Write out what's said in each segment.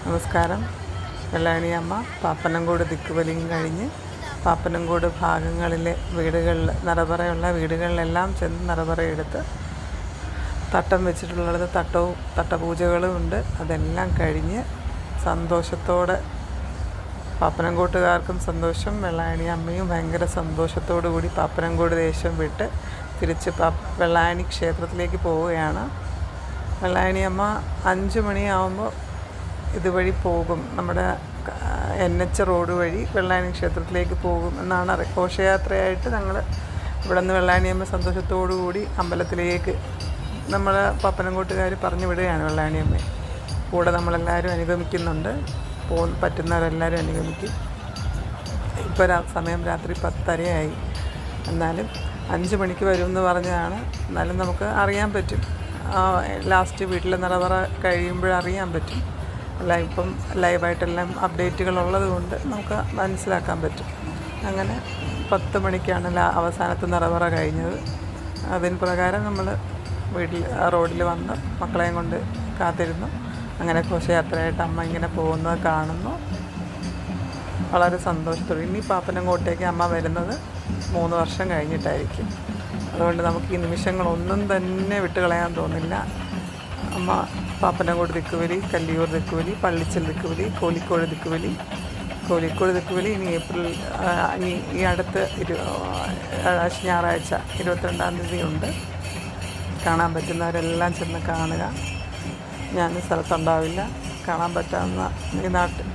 നമസ്കാരം. വെള്ളായണിയമ്മ പാപ്പനംകോട് ദിക്കുവലിയും കഴിഞ്ഞ് പാപ്പനംകോട് ഭാഗങ്ങളിലെ വീടുകളിൽ നിറപറയുള്ള വീടുകളിലെല്ലാം ചെന്ന് നിറപറയെടുത്ത് തട്ടം വെച്ചിട്ടുള്ളത് തട്ടപൂജകളും ഉണ്ട്. അതെല്ലാം കഴിഞ്ഞ് സന്തോഷത്തോടെ പാപ്പനംകോട്ടുകാർക്കും സന്തോഷം, വെള്ളായണിയമ്മയും ഭയങ്കര സന്തോഷത്തോടു കൂടി പാപ്പനംകോട് ദേശം വിട്ട് തിരിച്ച് വെള്ളായണി ക്ഷേത്രത്തിലേക്ക് പോവുകയാണ്. വെള്ളായണിയമ്മ 5 മണിയാവുമ്പോൾ ഇതുവഴി പോകും. നമ്മുടെ NH റോഡ് വഴി വെള്ളായണി ക്ഷേത്രത്തിലേക്ക് പോകും എന്നാണ് ഘോഷയാത്രയായിട്ട് ഞങ്ങൾ ഇവിടെ നിന്ന് വെള്ളായണിയമ്മ സന്തോഷത്തോടു കൂടി അമ്പലത്തിലേക്ക് നമ്മൾ പാപ്പനംകോട്ടുകാർ പറഞ്ഞു വിടുകയാണ്. വെള്ളായണിയമ്മയെ കൂടെ നമ്മളെല്ലാവരും അനുഗമിക്കുന്നുണ്ട്. പറ്റുന്നവരെല്ലാവരും അനുഗമിക്കും. ഇപ്പോൾ സമയം രാത്രി 10:30 എന്നാലും 5 മണിക്ക് വരുമെന്ന് പറഞ്ഞതാണ്. എന്നാലും നമുക്ക് അറിയാൻ പറ്റും, ലാസ്റ്റ് വീട്ടിലെ നിറവറ കഴിയുമ്പോഴറിയാൻ പറ്റും. ഇപ്പം ലൈവായിട്ടെല്ലാം അപ്ഡേറ്റുകളുള്ളത് കൊണ്ട് നമുക്ക് മനസ്സിലാക്കാൻ പറ്റും. അങ്ങനെ 10 മണിക്കാണ് അവസാനത്തെ നിറവറ കഴിഞ്ഞത്. അതിന് പ്രകാരം നമ്മൾ റോഡിൽ വന്ന് മക്കളെയും കൊണ്ട് കാത്തിരുന്നു. അങ്ങനെ ഘോഷയാത്രയായിട്ട് അമ്മ ഇങ്ങനെ പോകുന്നത് കാണുന്നു. വളരെ സന്തോഷത്തോടെ. ഇനി പാപ്പനംകോട്ടേക്ക് അമ്മ വരുന്നത് 3 വർഷം കഴിഞ്ഞിട്ടായിരിക്കും. അതുകൊണ്ട് നമുക്ക് ഈ നിമിഷങ്ങളൊന്നും തന്നെ വിട്ടുകളയാൻ തോന്നില്ല. അമ്മ പാപ്പനംകോട് ദിക്കുവലി, കല്ലിയൂർ ദിക്കുവലി, പള്ളിച്ചൽ ദിക്കുവലി, കോഴിക്കോട് ദിക്കുവലി ഇനി ഈ അടുത്ത ഞായറാഴ്ച 22-ാം തീയതി ഉണ്ട്. കാണാൻ പറ്റുന്നവരെല്ലാം ചെന്ന് കാണുക. ഞാൻ സ്ഥലത്തുണ്ടാവില്ല. കാണാൻ പറ്റാവുന്ന ഈ നാട്ടിൽ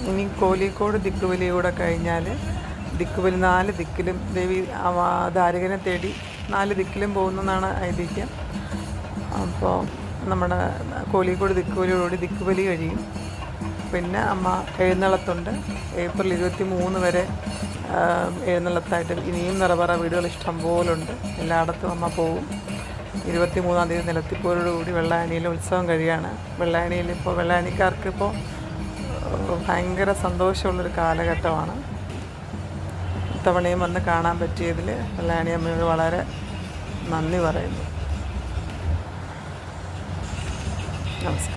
ഇനി കോഴിക്കോട് ദിക്കുവലിയൂടെ കഴിഞ്ഞാൽ ദിക്കുവലി 4 ദിക്കിലും ദേവി ധാരകനെ തേടി 4 ദിക്കിലും പോകുന്നതാണ് ഐതിഹ്യം. അപ്പോൾ നമ്മുടെ കോഴിക്കോട് ദിക്കുവലിയോടുകൂടി ദിക്കുവലി കഴിയും. പിന്നെ അമ്മ എഴുന്നള്ളത്തുണ്ട്. ഏപ്രിൽ 23 വരെ എഴുന്നള്ളത്തായിട്ട് ഇനിയും നിറപറ വീടുകൾ ഇഷ്ടം പോലുണ്ട്. എല്ലായിടത്തും അമ്മ പോകും. 23-ാം തീയതി നിലത്തിപ്പോരോടുകൂടി വെള്ളായണിയിലെ ഉത്സവം കഴിയാണ്. വെള്ളായണിയിൽ ഇപ്പോൾ വെള്ളായണിക്കാർക്കിപ്പോൾ ഭയങ്കര സന്തോഷമുള്ളൊരു കാലഘട്ടമാണ്. ഇത്തവണയും വന്ന് കാണാൻ പറ്റിയതിൽ വെള്ളായണിയമ്മയോട് വളരെ നന്ദി പറയുന്നു. നമസ്കാരം.